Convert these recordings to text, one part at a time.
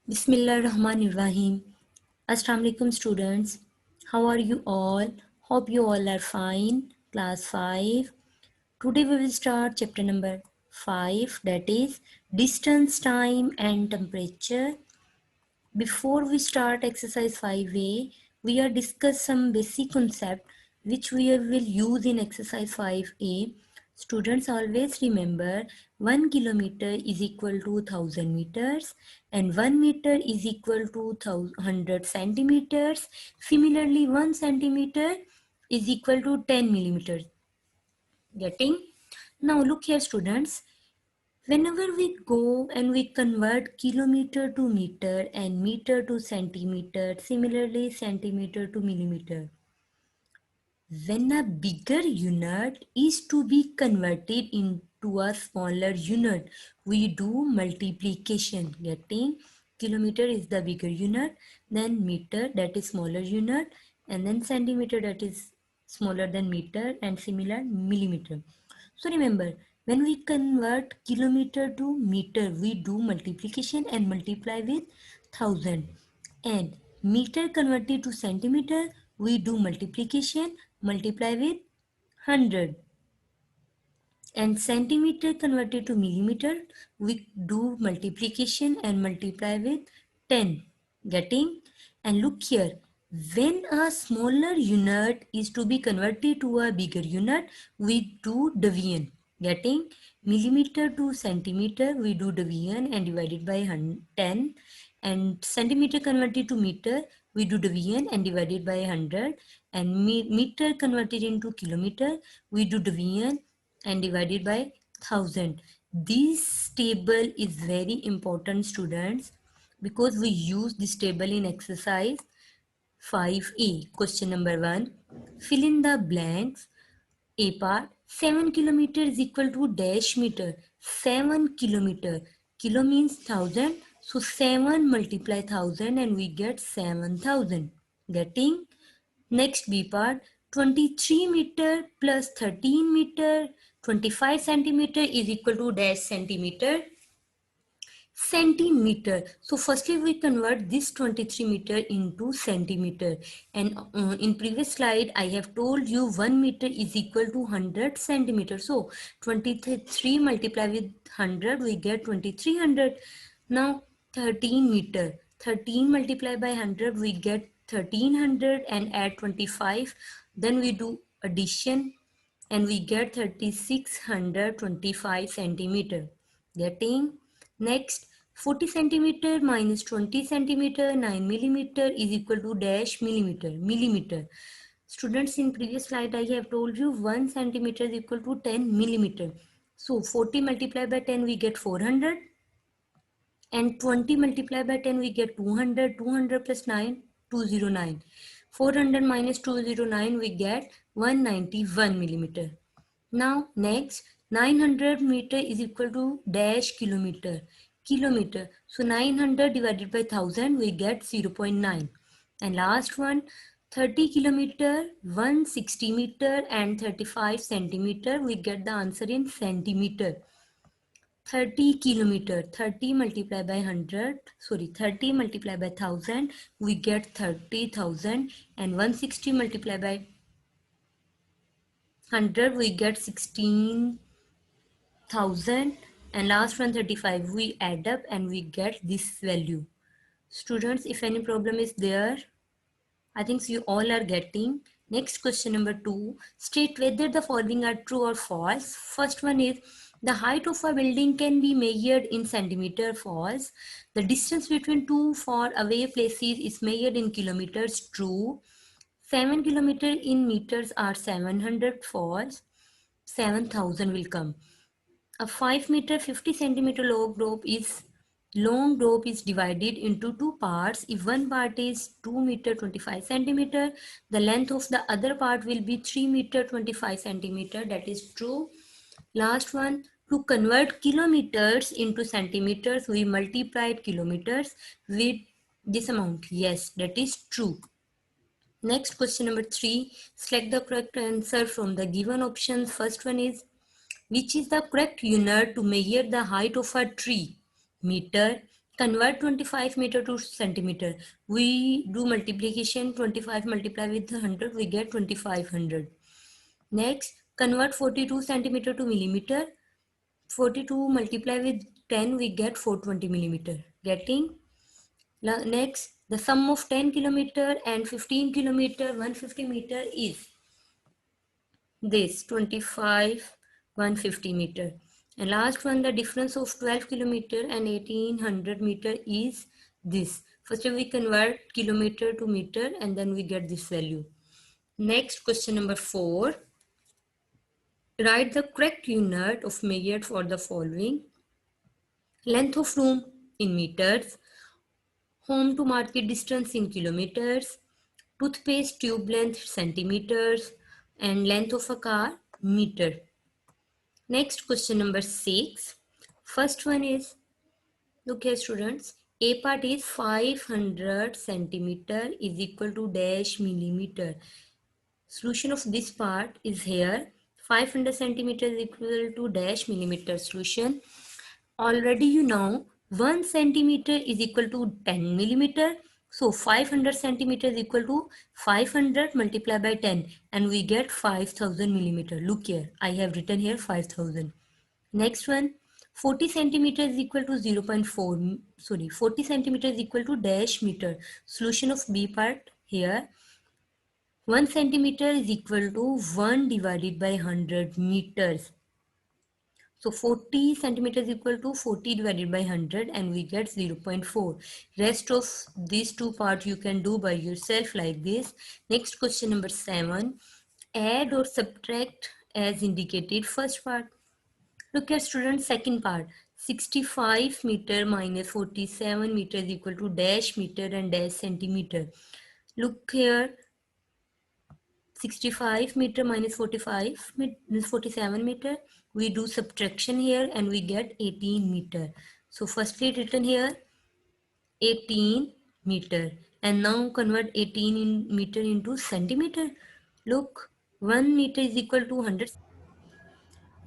Bismillahirrahmanirrahim. Assalamu alaikum students. How are you all? Hope you all are fine. Class 5. Today we will start chapter number 5, that is distance, time and temperature. Before we start exercise 5a, we are discuss some basic concept which we will use in exercise 5a. Students always remember 1 kilometer is equal to 1000 meters and 1 meter is equal to 100 centimeters. Similarly, 1 centimeter is equal to 10 millimeters. Getting? Now look here students. Whenever we go and we convert kilometer to meter and meter to centimeter, similarly centimeter to millimeter, when a bigger unit is to be converted into a smaller unit, we do multiplication. Getting? Kilometer is the bigger unit, then meter, that is smaller unit, and then centimeter, that is smaller than meter, and similar millimeter. So remember, when we convert kilometer to meter, we do multiplication and multiply with 1000. And meter converted to centimeter, we do multiplication, multiply with 100. And centimeter converted to millimeter, we do multiplication and multiply with 10. Getting? And look here, when a smaller unit is to be converted to a bigger unit, we do division. Getting? Millimeter to centimeter, we do division and divided by 10. And centimeter converted to meter, we do division and divided by 100. And meter converted into kilometer, we do division and divided by 1000. This table is very important students because we use this table in exercise 5a. Question number 1. Fill in the blanks. A part, 7 kilometer is equal to dash meter. 7 kilometer. Kilo means 1000. So 7 multiply 1000 and we get 7000. Getting? Next B part, 23 meter plus 13 meter, 25 centimeter is equal to dash centimeter. Centimeter. So firstly we convert this 23 meter into centimeter, and in previous slide I have told you 1 meter is equal to 100 centimeter. So 23 multiply with 100, we get 2300. Now 13 meter, 13 multiply by 100, we get 1300 and add 25, then we do addition and we get 3625 centimeter. Getting? Next, 40 centimeter minus 20 centimeter, 9 millimeter is equal to dash millimeter. Millimeter. Students, in previous slide I have told you 1 centimeter is equal to 10 millimeter. So 40 multiplied by 10 we get 400 and 20 multiplied by 10 we get 200. 200 plus 9, 209. 400 minus 209 we get 191 millimeter. Now next, 900 meter is equal to dash kilometer. Kilometer. So 900 divided by 1000 we get 0.9. And last one, 30 kilometer, 160 meter and 35 centimeter, we get the answer in centimeter. 30 kilometer, 30 multiplied by 100, 30 multiplied by 1000, we get 30,000, and 160 multiplied by 100, we get 16,000, and last one 35, we add up and we get this value. Students, if any problem is there, I think you all are getting. Next, question number 2. State whether the following are true or false. First one is, the height of a building can be measured in centimeter. False. The distance between two far away places is measured in kilometers. True. 7 kilometer in meters are 700. False. 7000 will come. A 5 meter 50 centimeter long rope is divided into two parts. If one part is 2 meter 25 centimeter, the length of the other part will be 3 meter 25 centimeter. That is true. Last one, to convert kilometers into centimeters, we multiplied kilometers with this amount. Yes, that is true. Next, question number 3. Select the correct answer from the given options. First one is, which is the correct unit to measure the height of a tree? Meter. convert 25 meter to centimeter. We do multiplication, 25 multiply with 100, we get 2500. Next, convert 42 centimeter to millimeter. 42 multiply with 10, we get 420 millimeter. Getting? Next, the sum of 10 kilometer and 15 kilometer, 150 meter is this 25 150 meter. And last one, the difference of 12 kilometer and 1800 meter is this. First we convert kilometer to meter and then we get this value. Next, question number 4. Write the correct unit of measure for the following: length of room in meters, home to market distance in kilometers, toothpaste tube length centimeters, and length of a car meter. Next, question number 6. First one is, look here students, A part is 500 centimeter is equal to dash millimeter. Solution of this part is here. 500 centimeter is equal to dash millimeter solution. Already you know 1 centimeter is equal to 10 millimeter. So 500 centimeter is equal to 500 multiplied by 10 and we get 5000 millimeter. Look here, I have written here 5000. Next one, 40 centimeter is equal to 40 centimeter is equal to dash meter. Solution of B part here. 1 centimeter is equal to 1 divided by 100 meters. So 40 centimeters is equal to 40 divided by 100 and we get 0.4. Rest of these two parts you can do by yourself like this. Next, question number 7. Add or subtract as indicated. First part. Look at students, second part. 65 meter minus 47 meter is equal to dash meter and dash centimeter. Look here, 65 meter minus 47 meter. We do subtraction here and we get 18 meter. So firstly written here 18 meter and now convert 18 meter into centimeter. Look, 1 meter is equal to 100.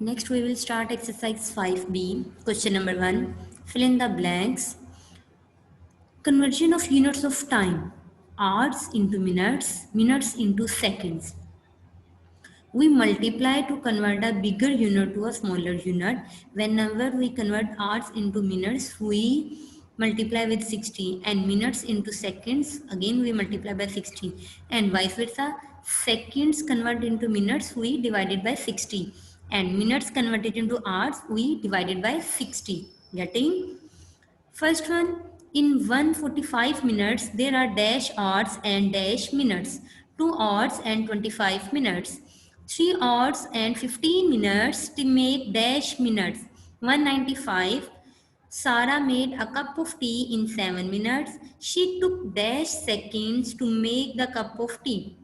Next we will start exercise 5b. Question number 1. Fill in the blanks. Conversion of units of time. Hours into minutes, minutes into seconds. We multiply to convert a bigger unit to a smaller unit. Whenever we convert hours into minutes, we multiply with 60 and minutes into seconds, again we multiply by 60 and vice versa. Seconds convert into minutes, we divided by 60 and minutes converted into hours, we divided by 60. Getting? First one, in 145 minutes, there are dash hours and dash minutes, 2 hours and 25 minutes, 3 hours and 15 minutes to make dash minutes, 195. Sarah made a cup of tea in 7 minutes. She took dash seconds to make the cup of tea.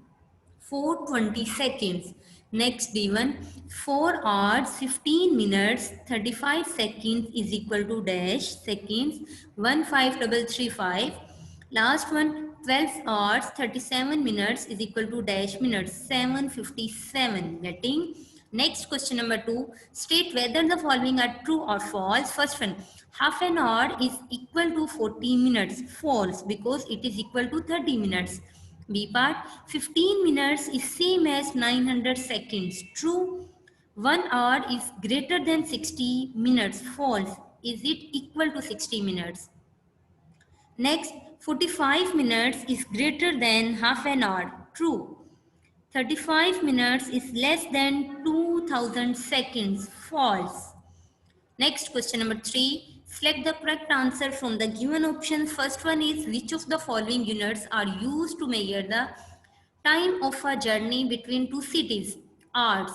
420 seconds. Next given 4 hours 15 minutes 35 seconds is equal to dash seconds 15335. Last one 12 hours 37 minutes is equal to dash minutes 757. Getting? Next question number 2. State whether the following are true or false. First one, half an hour is equal to 40 minutes. False, because it is equal to 30 minutes. B part, 15 minutes is same as 900 seconds. True. 1 hour is greater than 60 minutes. False. Is it equal to 60 minutes? Next, 45 minutes is greater than half an hour. True. 35 minutes is less than 2000 seconds. False. Next, question number 3. Select the correct answer from the given options. First one is, which of the following units are used to measure the time of a journey between two cities? Hours.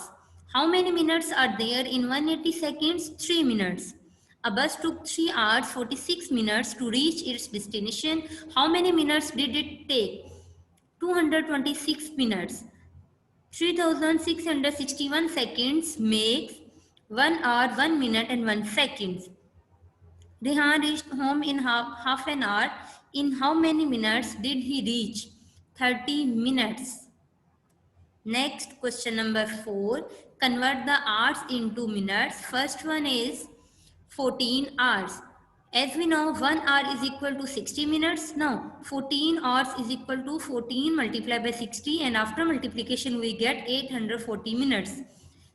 How many minutes are there in 180 seconds? 3 minutes. A bus took 3 hours 46 minutes to reach its destination. How many minutes did it take? 226 minutes. 3661 seconds makes 1 hour, 1 minute and 1 second. Rehan reached home in half an hour. In how many minutes did he reach? 30 minutes. Next, question number 4. Convert the hours into minutes. First one is 14 hours. As we know, 1 hour is equal to 60 minutes. Now 14 hours is equal to 14 multiplied by 60, and after multiplication we get 840 minutes.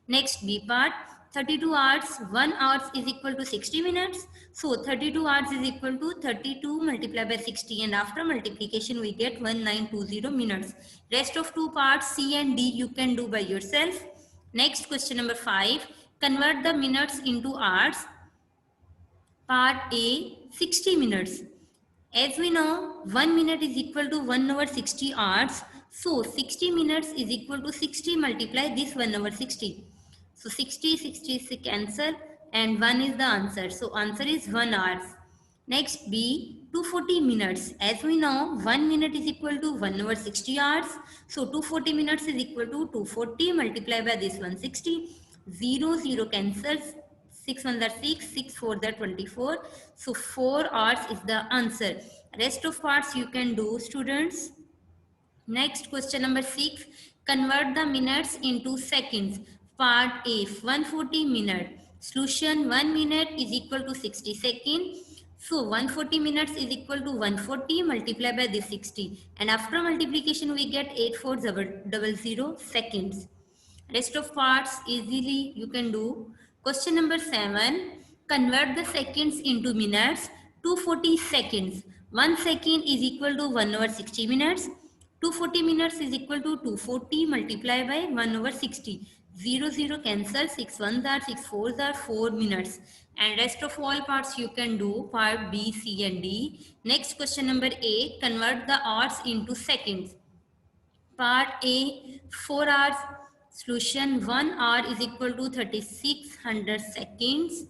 Next B part, 32 hours, 1 hour is equal to 60 minutes. So 32 hours is equal to 32 multiplied by 60, and after multiplication we get 1920 minutes. Rest of two parts C and D you can do by yourself. Next question number 5, convert the minutes into hours. Part A, 60 minutes. As we know, 1 minute is equal to 1 over 60 hours. So 60 minutes is equal to 60 multiply this 1 over 60. So 60, 60 is cancel and 1 is the answer. So answer is 1 hour. Next B, 240 minutes. As we know, 1 minute is equal to 1 over 60 hours. So 240 minutes is equal to 240 multiplied by this 160. 0, 0 cancels. 6 1 are 6, 6 4 are 24. So 4 hours is the answer. Rest of parts you can do, students. Next question number 6. Convert the minutes into seconds. Part A, 140 minute. Solution, 1 minute is equal to 60 seconds. So 140 minutes is equal to 140 multiplied by this 60. And after multiplication we get 8400 seconds. Rest of parts easily you can do. Question number 7. Convert the seconds into minutes. 240 seconds. 1 second is equal to 1 over 60 minutes. 240 minutes is equal to 240 multiplied by 1 over 60. 0, 0 cancel. 6 1s are 6 4s are 4 minutes. And rest of all parts you can do. Part B, C and D. Next question number 8. Convert the hours into seconds. Part A, 4 hours. Solution, 1 hour is equal to 3600 seconds.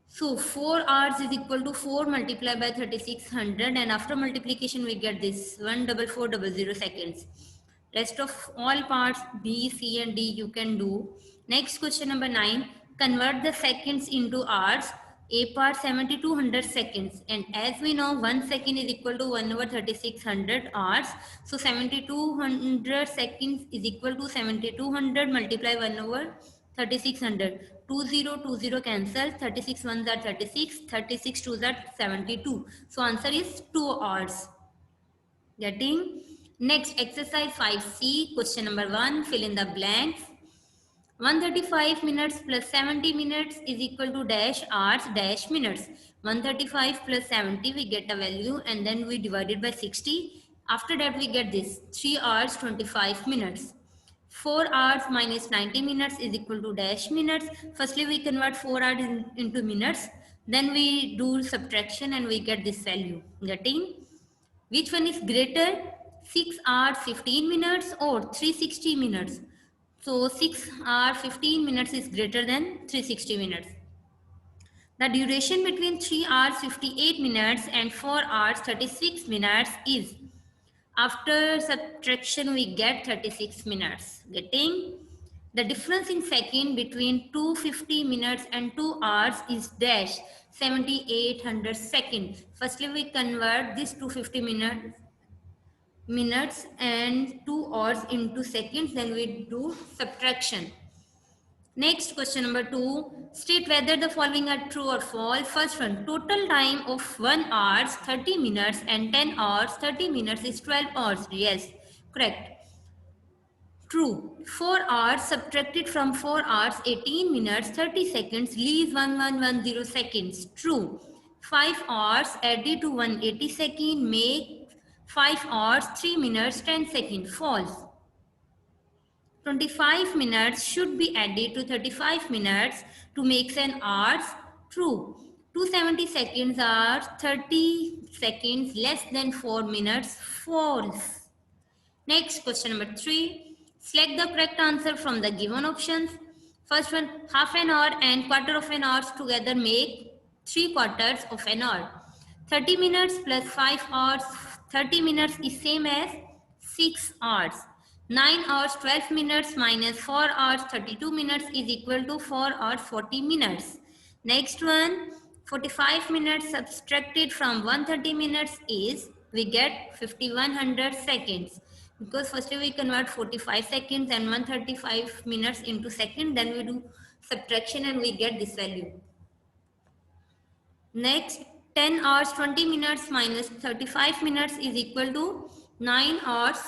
So 4 hours is equal to 4 multiplied by 3600, and after multiplication we get this 14400 seconds. Rest of all parts B, C and D you can do. Next question number 9. Convert the seconds into hours. A part 7200 seconds, and as we know 1 second is equal to 1 over 3600 hours. So 7200 seconds is equal to 7200 multiply 1 over 3600. 2020 cancel. 36 ones are 36, 36 twos are 72. So answer is 2 hours. Getting? Next, exercise 5C, question number 1, fill in the blanks. 135 minutes plus 70 minutes is equal to dash hours dash minutes. 135 plus 70 we get a value and then we divide it by 60. After that we get this 3 hours 25 minutes. 4 hours minus 90 minutes is equal to dash minutes. Firstly we convert 4 hours into minutes. Then we do subtraction and we get this value. Getting? Which one is greater? 6 hours 15 minutes or 360 minutes? So 6 hours 15 minutes is greater than 360 minutes. The duration between 3 hours 58 minutes and 4 hours 36 minutes is, after subtraction we get 36 minutes. Getting? The difference in second between 250 minutes and 2 hours is dash 7800 seconds. Firstly we convert this 250 minutes and 2 hours into seconds, then we do subtraction. Next, question number 2. State whether the following are true or false. First one, total time of 1 hour 30 minutes and 10 hours 30 minutes is 12 hours. Yes, correct. True. 4 hours subtracted from 4 hours 18 minutes 30 seconds leaves 1110 seconds. True. 5 hours added to 180 seconds make 5 hours 3 minutes 10 seconds. False. 25 minutes should be added to 35 minutes to make an hour. True. 270 seconds are 30 seconds less than 4 minutes. False. Next, question number 3. Select the correct answer from the given options. First one, half an hour and quarter of an hour together make 3 quarters of an hour. 30 minutes plus 5 hours, 30 minutes is same as 6 hours. 9 hours 12 minutes minus 4 hours 32 minutes is equal to 4 hours 40 minutes. Next one, 45 minutes subtracted from 130 minutes is, we get 5100 seconds. Because firstly we convert 45 seconds and 135 minutes into second, then we do subtraction and we get this value. Next, 10 hours 20 minutes minus 35 minutes is equal to 9 hours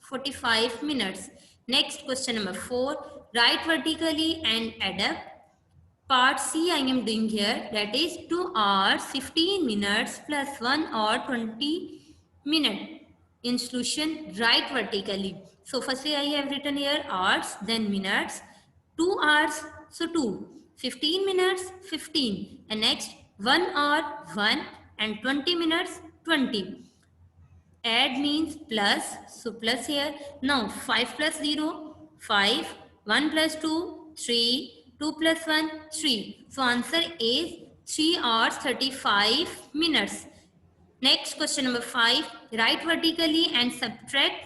45 minutes. Next, question number 4. Write vertically and add up. Part C I am doing here, that is 2 hours 15 minutes plus 1 hour 20 minute. In solution, write vertically. So firstly I have written here hours, then minutes. 2 hours, so 2. 15 minutes, 15. And next 1 hour, 1. And 20 minutes, 20. Add means plus, so plus here. Now 5 plus 0, 5, 1 plus 2, 3, 2 plus 1, 3. So answer is 3 hours 35 minutes. Next, question number 5. Write vertically and subtract.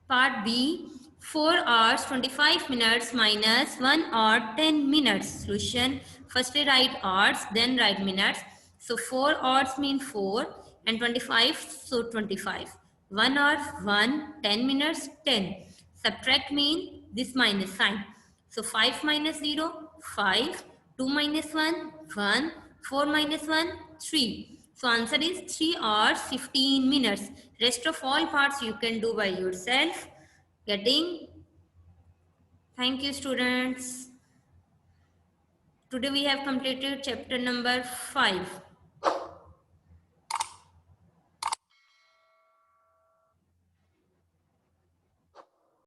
Part B, 4 hours 25 minutes minus 1 hour 10 minutes. Solution, firstly write hours, then write minutes. So 4 hours mean 4 and 25, so 25. 1 hour 1, 10 minutes 10. Subtract mean this minus sign. So 5 minus 0, 5. 2 minus 1, 1. 4 minus 1, 3. So answer is 3 hours 15 minutes. Rest of all parts you can do by yourself. Getting? Thank you, students. Today we have completed chapter number 5.